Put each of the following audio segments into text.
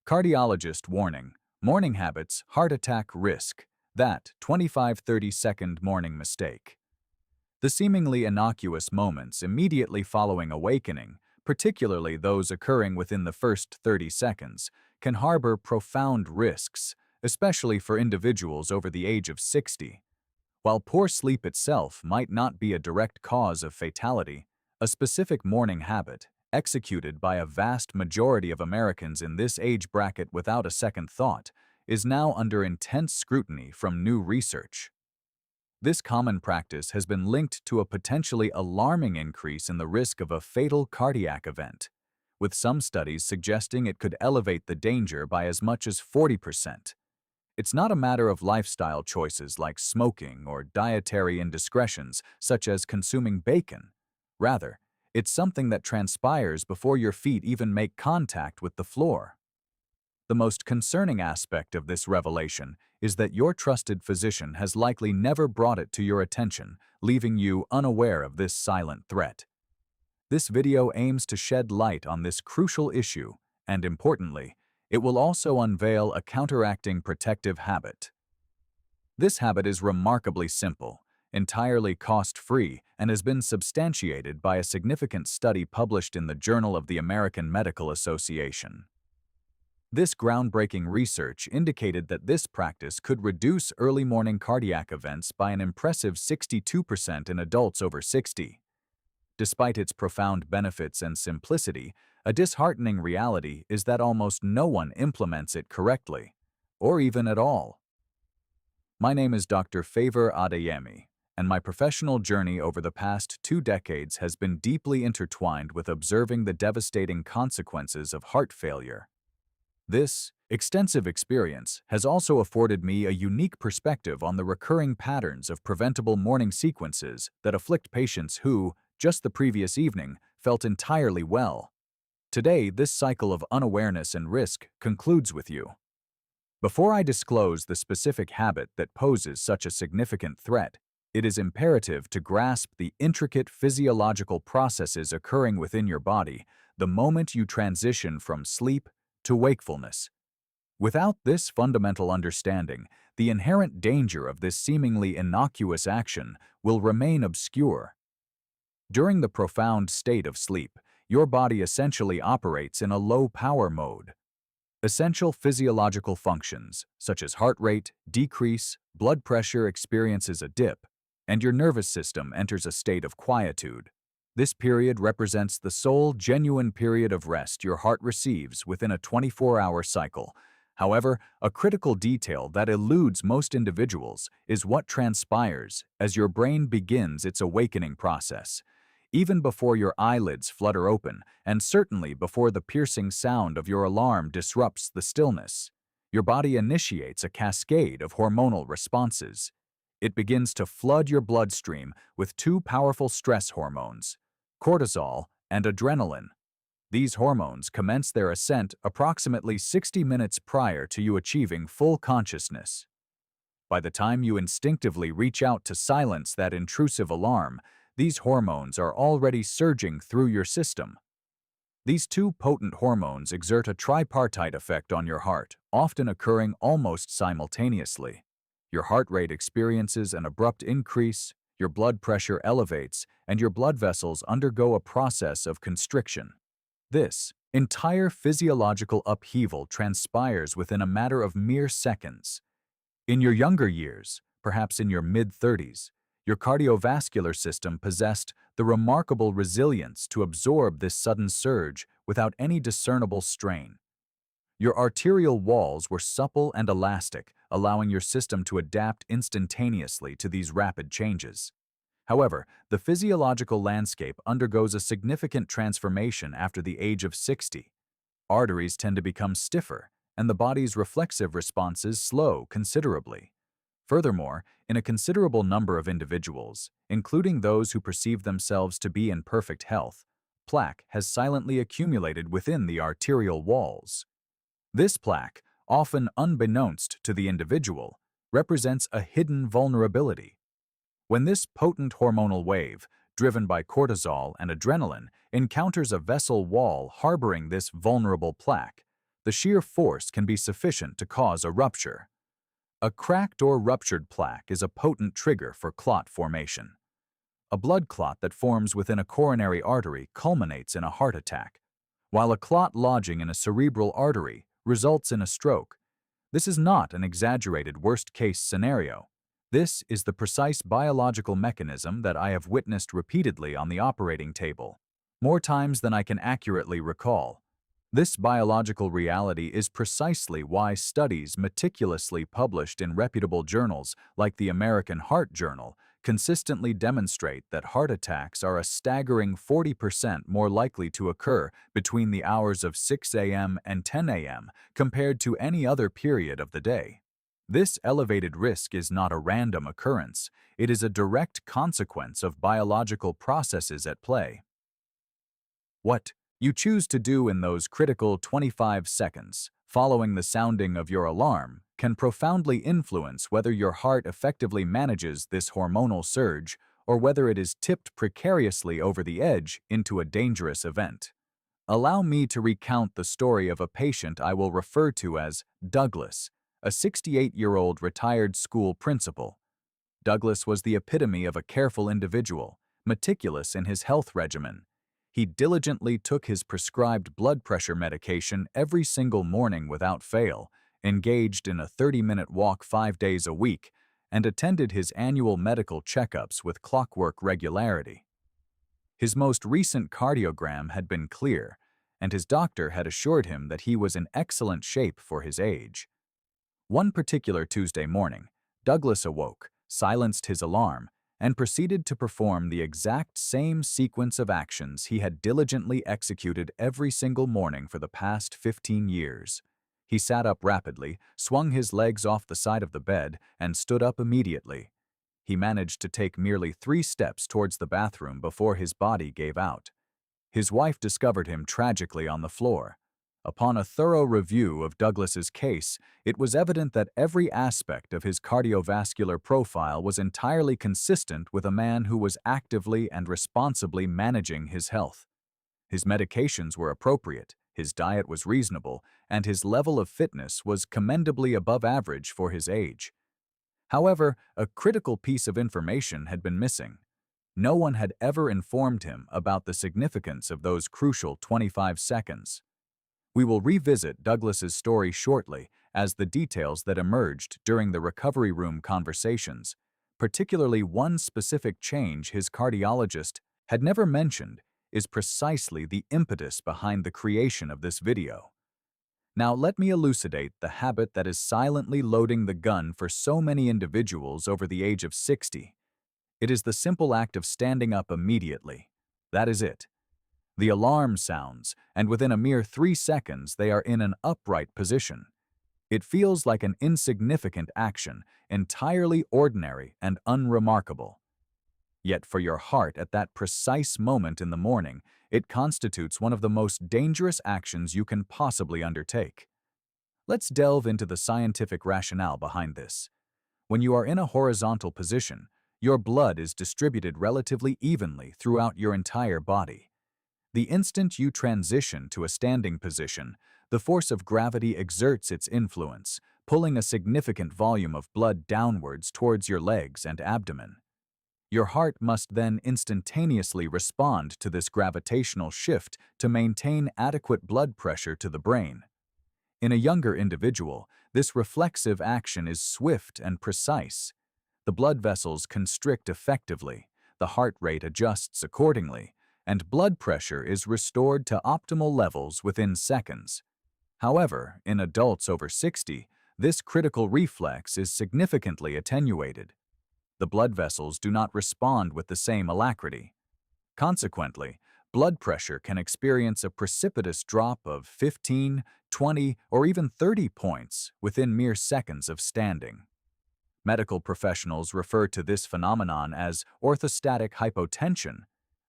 Cardiologist warning, morning habits, heart attack risk. That 25-30-second morning mistake. The seemingly innocuous moments immediately following awakening, particularly those occurring within the first 30 seconds, can harbor profound risks, especially for individuals over the age of 60. While poor sleep itself might not be a direct cause of fatality, a specific morning habit, executed by a vast majority of Americans in this age bracket without a second thought, is now under intense scrutiny from new research. This common practice has been linked to a potentially alarming increase in the risk of a fatal cardiac event, with some studies suggesting it could elevate the danger by as much as 40%. It's not a matter of lifestyle choices like smoking or dietary indiscretions such as consuming bacon. Rather, it's something that transpires before your feet even make contact with the floor. The most concerning aspect of this revelation is that your trusted physician has likely never brought it to your attention, leaving you unaware of this silent threat. This video aims to shed light on this crucial issue, and importantly, it will also unveil a counteracting protective habit. This habit is remarkably simple, entirely cost-free, and has been substantiated by a significant study published in the Journal of the American Medical Association. This groundbreaking research indicated that this practice could reduce early morning cardiac events by an impressive 62% in adults over 60. Despite its profound benefits and simplicity, a disheartening reality is that almost no one implements it correctly, or even at all. My name is Dr. Favor Adeyemi, and my professional journey over the past 2 decades has been deeply intertwined with observing the devastating consequences of heart failure. This extensive experience has also afforded me a unique perspective on the recurring patterns of preventable morning sequences that afflict patients who, just the previous evening, felt entirely well. Today, this cycle of unawareness and risk concludes with you. Before I disclose the specific habit that poses such a significant threat, it is imperative to grasp the intricate physiological processes occurring within your body the moment you transition from sleep to wakefulness. Without this fundamental understanding, the inherent danger of this seemingly innocuous action will remain obscure. During the profound state of sleep, your body essentially operates in a low-power mode. Essential physiological functions, such as heart rate, decrease, blood pressure experiences a dip, and your nervous system enters a state of quietude. This period represents the sole genuine period of rest your heart receives within a 24-hour cycle. However, a critical detail that eludes most individuals is what transpires as your brain begins its awakening process. Even before your eyelids flutter open, and certainly before the piercing sound of your alarm disrupts the stillness, your body initiates a cascade of hormonal responses. It begins to flood your bloodstream with 2 powerful stress hormones, cortisol and adrenaline. These hormones commence their ascent approximately 60 minutes prior to you achieving full consciousness. By the time you instinctively reach out to silence that intrusive alarm, these hormones are already surging through your system. These 2 potent hormones exert a tripartite effect on your heart, often occurring almost simultaneously. Your heart rate experiences an abrupt increase, your blood pressure elevates, and your blood vessels undergo a process of constriction. This entire physiological upheaval transpires within a matter of mere seconds. In your younger years, perhaps in your mid-30s, your cardiovascular system possessed the remarkable resilience to absorb this sudden surge without any discernible strain. Your arterial walls were supple and elastic, allowing your system to adapt instantaneously to these rapid changes. However, the physiological landscape undergoes a significant transformation after the age of 60. Arteries tend to become stiffer, and the body's reflexive responses slow considerably. Furthermore, in a considerable number of individuals, including those who perceive themselves to be in perfect health, plaque has silently accumulated within the arterial walls. This plaque, often unbeknownst to the individual, represents a hidden vulnerability. When this potent hormonal wave, driven by cortisol and adrenaline, encounters a vessel wall harboring this vulnerable plaque, the sheer force can be sufficient to cause a rupture. A cracked or ruptured plaque is a potent trigger for clot formation. A blood clot that forms within a coronary artery culminates in a heart attack, while a clot lodging in a cerebral artery results in a stroke. This is not an exaggerated worst-case scenario. This is the precise biological mechanism that I have witnessed repeatedly on the operating table, more times than I can accurately recall. This biological reality is precisely why studies meticulously published in reputable journals like the American Heart Journal consistently demonstrate that heart attacks are a staggering 40% more likely to occur between the hours of 6 a.m. and 10 a.m. compared to any other period of the day. This elevated risk is not a random occurrence. It is a direct consequence of biological processes at play. What you choose to do in those critical 25 seconds following the sounding of your alarm can profoundly influence whether your heart effectively manages this hormonal surge or whether it is tipped precariously over the edge into a dangerous event. Allow me to recount the story of a patient I will refer to as Douglas, a 68-year-old retired school principal. Douglas was the epitome of a careful individual, meticulous in his health regimen. He diligently took his prescribed blood pressure medication every single morning without fail, engaged in a 30-minute walk 5 days a week, and attended his annual medical checkups with clockwork regularity. His most recent cardiogram had been clear, and his doctor had assured him that he was in excellent shape for his age. One particular Tuesday morning, Douglas awoke, silenced his alarm, and proceeded to perform the exact same sequence of actions he had diligently executed every single morning for the past 15 years. He sat up rapidly, swung his legs off the side of the bed, and stood up immediately. He managed to take merely 3 steps towards the bathroom before his body gave out. His wife discovered him tragically on the floor. Upon a thorough review of Douglas's case, it was evident that every aspect of his cardiovascular profile was entirely consistent with a man who was actively and responsibly managing his health. His medications were appropriate, his diet was reasonable, and his level of fitness was commendably above average for his age. However, a critical piece of information had been missing. No one had ever informed him about the significance of those crucial 25 seconds. We will revisit Douglas's story shortly as the details that emerged during the recovery room conversations, particularly one specific change his cardiologist had never mentioned, is precisely the impetus behind the creation of this video. Now let me elucidate the habit that is silently loading the gun for so many individuals over the age of 60. It is the simple act of standing up immediately. That is it. The alarm sounds, and within a mere 3 seconds they are in an upright position. It feels like an insignificant action, entirely ordinary and unremarkable. Yet for your heart at that precise moment in the morning, it constitutes one of the most dangerous actions you can possibly undertake. Let's delve into the scientific rationale behind this. When you are in a horizontal position, your blood is distributed relatively evenly throughout your entire body. The instant you transition to a standing position, the force of gravity exerts its influence, pulling a significant volume of blood downwards towards your legs and abdomen. Your heart must then instantaneously respond to this gravitational shift to maintain adequate blood pressure to the brain. In a younger individual, this reflexive action is swift and precise. The blood vessels constrict effectively, the heart rate adjusts accordingly, and blood pressure is restored to optimal levels within seconds. However, in adults over 60, this critical reflex is significantly attenuated. The blood vessels do not respond with the same alacrity. Consequently, blood pressure can experience a precipitous drop of 15, 20, or even 30 points within mere seconds of standing. Medical professionals refer to this phenomenon as orthostatic hypotension,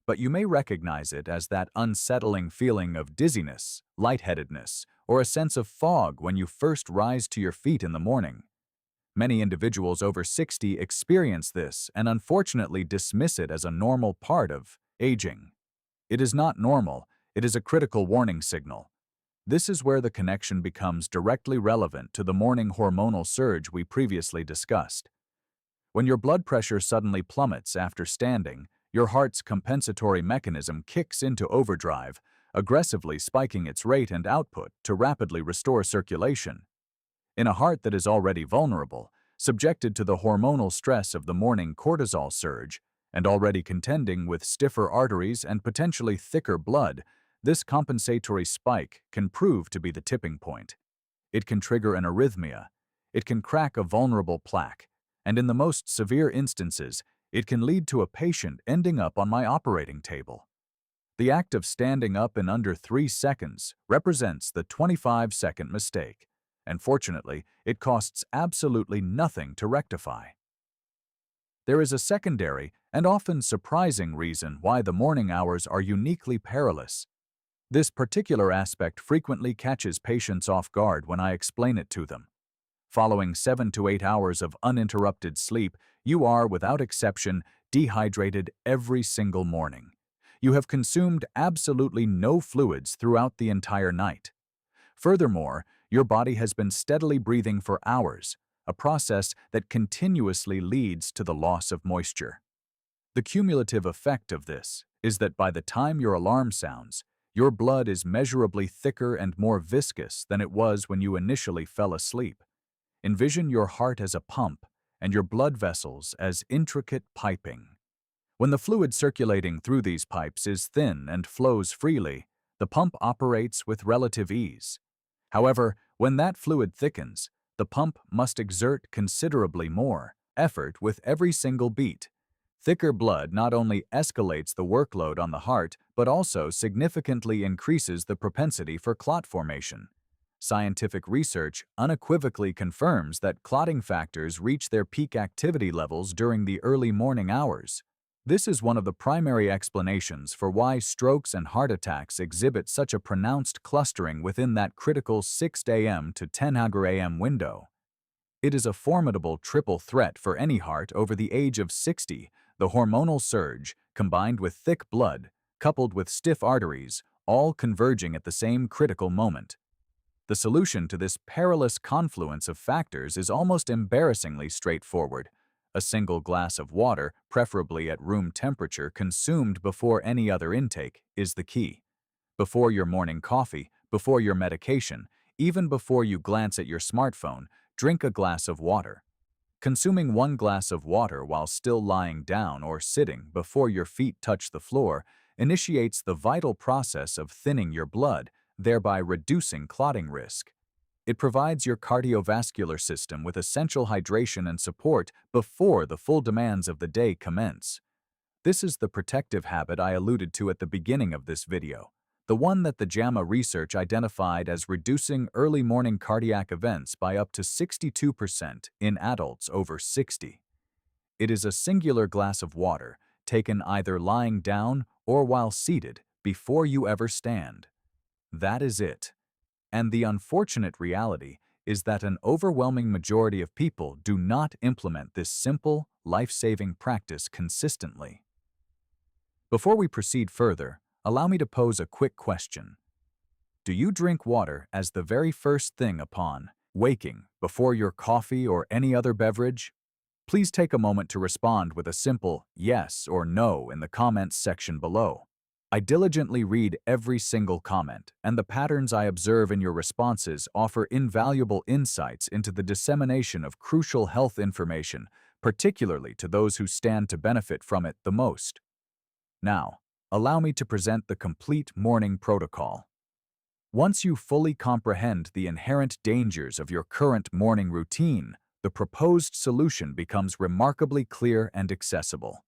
but you may recognize it as that unsettling feeling of dizziness, lightheadedness, or a sense of fog when you first rise to your feet in the morning. Many individuals over 60 experience this and unfortunately dismiss it as a normal part of aging. It is not normal, it is a critical warning signal. This is where the connection becomes directly relevant to the morning hormonal surge we previously discussed. When your blood pressure suddenly plummets after standing, your heart's compensatory mechanism kicks into overdrive, aggressively spiking its rate and output to rapidly restore circulation. In a heart that is already vulnerable, subjected to the hormonal stress of the morning cortisol surge, and already contending with stiffer arteries and potentially thicker blood, this compensatory spike can prove to be the tipping point. It can trigger an arrhythmia, it can crack a vulnerable plaque, and in the most severe instances, it can lead to a patient ending up on my operating table. The act of standing up in under 3 seconds represents the 25-second mistake, and fortunately, it costs absolutely nothing to rectify. There is a secondary and often surprising reason why the morning hours are uniquely perilous. This particular aspect frequently catches patients off guard when I explain it to them. Following 7 to 8 hours of uninterrupted sleep, you are, without exception, dehydrated every single morning. You have consumed absolutely no fluids throughout the entire night. Furthermore, your body has been steadily breathing for hours, a process that continuously leads to the loss of moisture. The cumulative effect of this is that by the time your alarm sounds, your blood is measurably thicker and more viscous than it was when you initially fell asleep. Envision your heart as a pump and your blood vessels as intricate piping. When the fluid circulating through these pipes is thin and flows freely, the pump operates with relative ease. However, when that fluid thickens, the pump must exert considerably more effort with every single beat. Thicker blood not only escalates the workload on the heart, but also significantly increases the propensity for clot formation. Scientific research unequivocally confirms that clotting factors reach their peak activity levels during the early morning hours. This is one of the primary explanations for why strokes and heart attacks exhibit such a pronounced clustering within that critical 6 a.m. to 10 a.m. window. It is a formidable triple threat for any heart over the age of 60, the hormonal surge, combined with thick blood, coupled with stiff arteries, all converging at the same critical moment. The solution to this perilous confluence of factors is almost embarrassingly straightforward. A single glass of water, preferably at room temperature, consumed before any other intake, is the key. Before your morning coffee, before your medication, even before you glance at your smartphone, drink a glass of water. Consuming 1 glass of water while still lying down or sitting before your feet touch the floor initiates the vital process of thinning your blood, thereby reducing clotting risk. It provides your cardiovascular system with essential hydration and support before the full demands of the day commence. This is the protective habit I alluded to at the beginning of this video, the one that the JAMA research identified as reducing early morning cardiac events by up to 62% in adults over 60. It is a singular glass of water, taken either lying down or while seated, before you ever stand. That is it. And the unfortunate reality is that an overwhelming majority of people do not implement this simple, life-saving practice consistently. Before we proceed further, allow me to pose a quick question. Do you drink water as the very first thing upon waking, before your coffee or any other beverage? Please take a moment to respond with a simple yes or no in the comments section below. I diligently read every single comment, and the patterns I observe in your responses offer invaluable insights into the dissemination of crucial health information, particularly to those who stand to benefit from it the most. Now, allow me to present the complete morning protocol. Once you fully comprehend the inherent dangers of your current morning routine, the proposed solution becomes remarkably clear and accessible.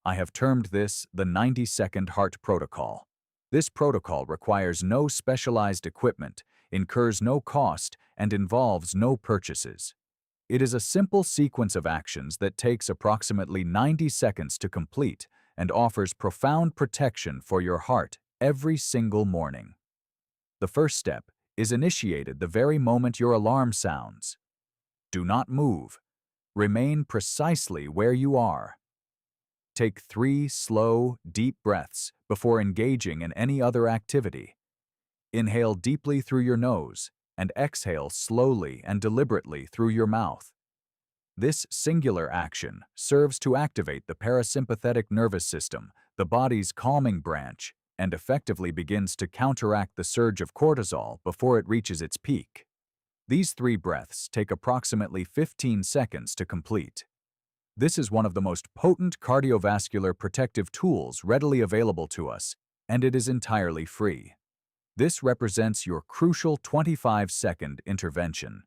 I have termed this the 90-second heart protocol. This protocol requires no specialized equipment, incurs no cost, and involves no purchases. It is a simple sequence of actions that takes approximately 90 seconds to complete and offers profound protection for your heart every single morning. The first step is initiated the very moment your alarm sounds. Do not move. Remain precisely where you are. Take 3 slow, deep breaths before engaging in any other activity. Inhale deeply through your nose and exhale slowly and deliberately through your mouth. This singular action serves to activate the parasympathetic nervous system, the body's calming branch, and effectively begins to counteract the surge of cortisol before it reaches its peak. These 3 breaths take approximately 15 seconds to complete. This is one of the most potent cardiovascular protective tools readily available to us, and it is entirely free. This represents your crucial 25-second intervention.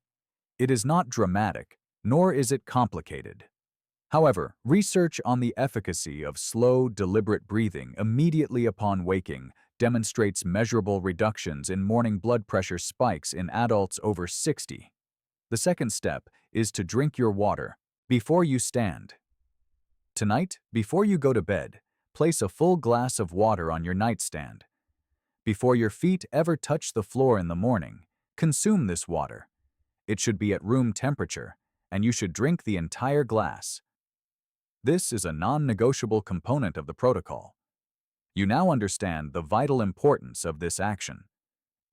It is not dramatic, nor is it complicated. However, research on the efficacy of slow, deliberate breathing immediately upon waking demonstrates measurable reductions in morning blood pressure spikes in adults over 60. The second step is to drink your water before you stand. Tonight, before you go to bed, place a full glass of water on your nightstand. Before your feet ever touch the floor in the morning, consume this water. It should be at room temperature, and you should drink the entire glass. This is a non-negotiable component of the protocol. You now understand the vital importance of this action.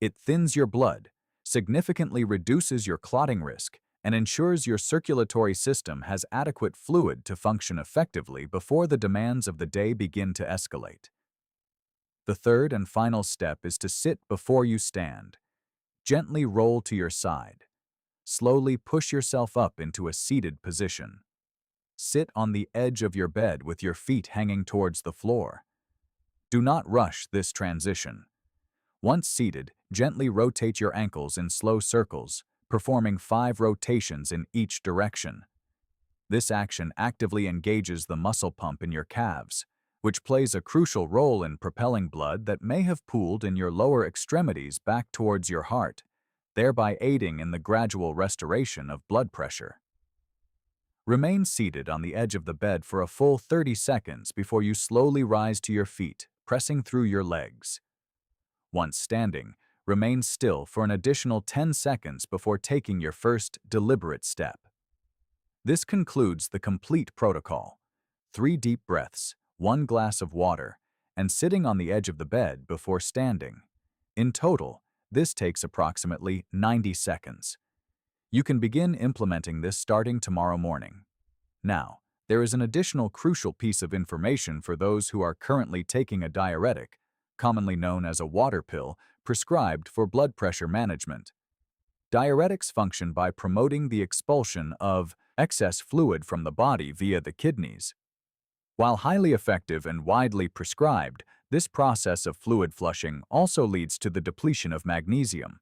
It thins your blood, significantly reduces your clotting risk, and ensures your circulatory system has adequate fluid to function effectively before the demands of the day begin to escalate. The third and final step is to sit before you stand. Gently roll to your side. Slowly push yourself up into a seated position. Sit on the edge of your bed with your feet hanging towards the floor. Do not rush this transition. Once seated, gently rotate your ankles in slow circles, performing 5 rotations in each direction. This action actively engages the muscle pump in your calves, which plays a crucial role in propelling blood that may have pooled in your lower extremities back towards your heart, thereby aiding in the gradual restoration of blood pressure. Remain seated on the edge of the bed for a full 30 seconds before you slowly rise to your feet, pressing through your legs. Once standing, remain still for an additional 10 seconds before taking your first deliberate step. This concludes the complete protocol: 3 deep breaths, 1 glass of water, and sitting on the edge of the bed before standing. In total, this takes approximately 90 seconds. You can begin implementing this starting tomorrow morning. Now, there is an additional crucial piece of information for those who are currently taking a diuretic, commonly known as a water pill, prescribed for blood pressure management. Diuretics function by promoting the expulsion of excess fluid from the body via the kidneys. While highly effective and widely prescribed, this process of fluid flushing also leads to the depletion of magnesium.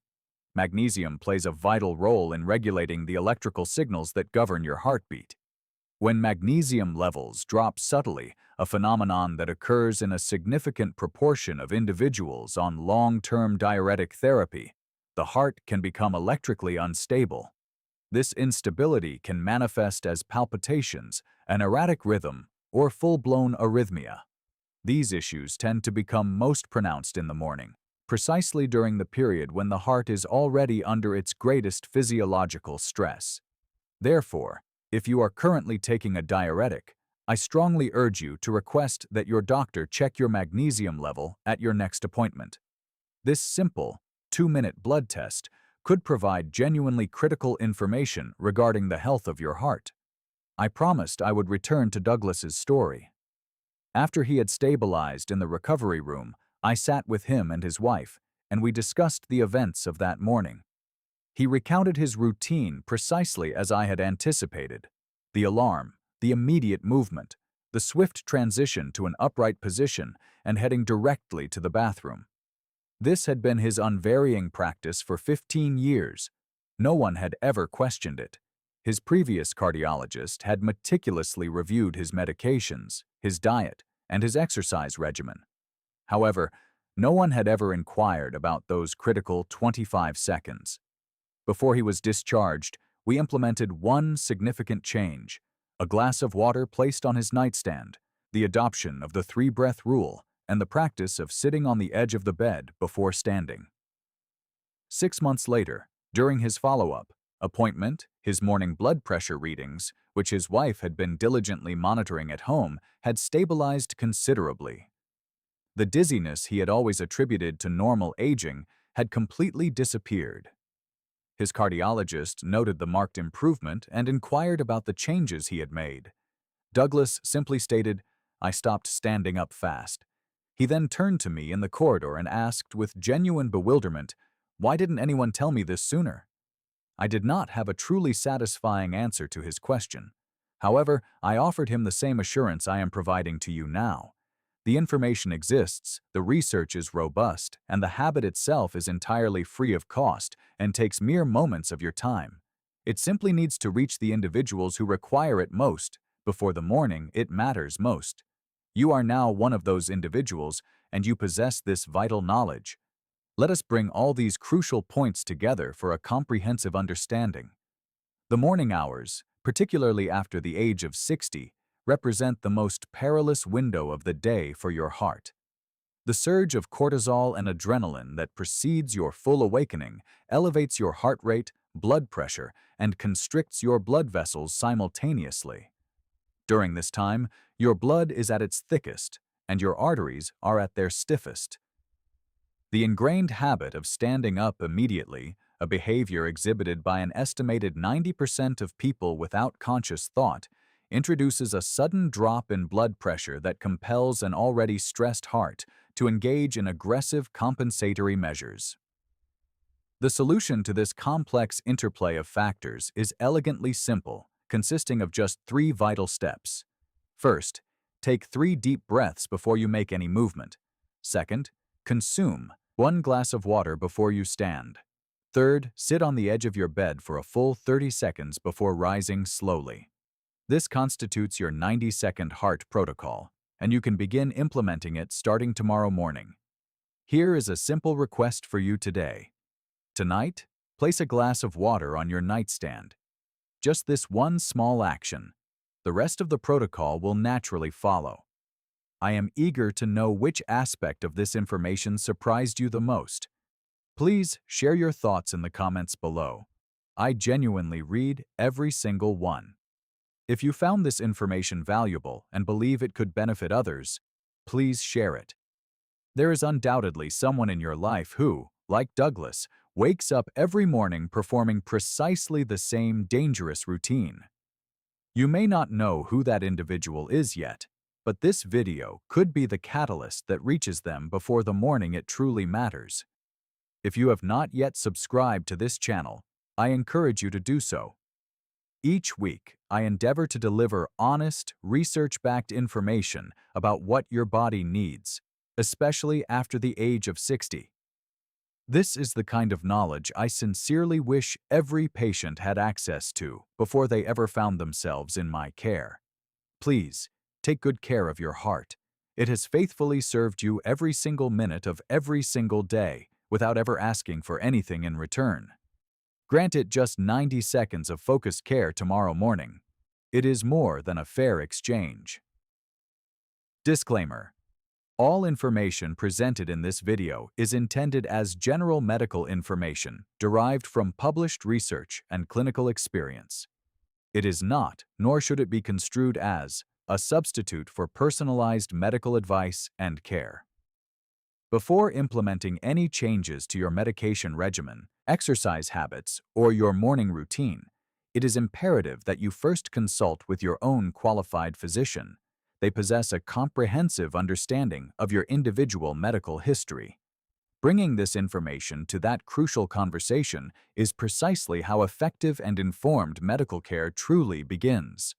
Magnesium plays a vital role in regulating the electrical signals that govern your heartbeat. When magnesium levels drop subtly, a phenomenon that occurs in a significant proportion of individuals on long-term diuretic therapy, the heart can become electrically unstable. This instability can manifest as palpitations, an erratic rhythm, or full-blown arrhythmia. These issues tend to become most pronounced in the morning, precisely during the period when the heart is already under its greatest physiological stress. Therefore, if you are currently taking a diuretic, I strongly urge you to request that your doctor check your magnesium level at your next appointment. This simple, 2-minute blood test could provide genuinely critical information regarding the health of your heart. I promised I would return to Douglas's story. After he had stabilized in the recovery room, I sat with him and his wife, and we discussed the events of that morning. He recounted his routine precisely as I had anticipated: the alarm, the immediate movement, the swift transition to an upright position, and heading directly to the bathroom. This had been his unvarying practice for 15 years. No one had ever questioned it. His previous cardiologist had meticulously reviewed his medications, his diet, and his exercise regimen. However, no one had ever inquired about those critical 25 seconds. Before he was discharged, we implemented one significant change: a glass of water placed on his nightstand, the adoption of the 3-breath rule, and the practice of sitting on the edge of the bed before standing. 6 months later, during his follow-up appointment, his morning blood pressure readings, which his wife had been diligently monitoring at home, had stabilized considerably. The dizziness he had always attributed to normal aging had completely disappeared. His cardiologist noted the marked improvement and inquired about the changes he had made. Douglas simply stated, "I stopped standing up fast." He then turned to me in the corridor and asked with genuine bewilderment, "Why didn't anyone tell me this sooner?" I did not have a truly satisfying answer to his question. However, I offered him the same assurance I am providing to you now. The information exists, the research is robust, and the habit itself is entirely free of cost and takes mere moments of your time. It simply needs to reach the individuals who require it most, before the morning it matters most. You are now one of those individuals, and you possess this vital knowledge. Let us bring all these crucial points together for a comprehensive understanding. The morning hours, particularly after the age of 60, represent the most perilous window of the day for your heart. The surge of cortisol and adrenaline that precedes your full awakening elevates your heart rate, blood pressure, and constricts your blood vessels simultaneously. During this time, your blood is at its thickest, and your arteries are at their stiffest. The ingrained habit of standing up immediately, a behavior exhibited by an estimated 90% of people without conscious thought, introduces a sudden drop in blood pressure that compels an already stressed heart to engage in aggressive compensatory measures. The solution to this complex interplay of factors is elegantly simple, consisting of just 3 vital steps. First, take 3 deep breaths before you make any movement. Second, consume 1 glass of water before you stand. Third, sit on the edge of your bed for a full 30 seconds before rising slowly. This constitutes your 90-second heart protocol, and you can begin implementing it starting tomorrow morning. Here is a simple request for you today. Tonight, place a glass of water on your nightstand. Just this one small action. The rest of the protocol will naturally follow. I am eager to know which aspect of this information surprised you the most. Please share your thoughts in the comments below. I genuinely read every single one. If you found this information valuable and believe it could benefit others, please share it. There is undoubtedly someone in your life who, like Douglas, wakes up every morning performing precisely the same dangerous routine. You may not know who that individual is yet, but this video could be the catalyst that reaches them before the morning it truly matters. If you have not yet subscribed to this channel, I encourage you to do so. Each week, I endeavor to deliver honest, research-backed information about what your body needs, especially after the age of 60. This is the kind of knowledge I sincerely wish every patient had access to before they ever found themselves in my care. Please, take good care of your heart. It has faithfully served you every single minute of every single day without ever asking for anything in return. Grant it just 90 seconds of focused care tomorrow morning. It is more than a fair exchange. Disclaimer: all information presented in this video is intended as general medical information derived from published research and clinical experience. It is not, nor should it be construed as, a substitute for personalized medical advice and care. Before implementing any changes to your medication regimen, exercise habits, or your morning routine, it is imperative that you first consult with your own qualified physician. They possess a comprehensive understanding of your individual medical history. Bringing this information to that crucial conversation is precisely how effective and informed medical care truly begins.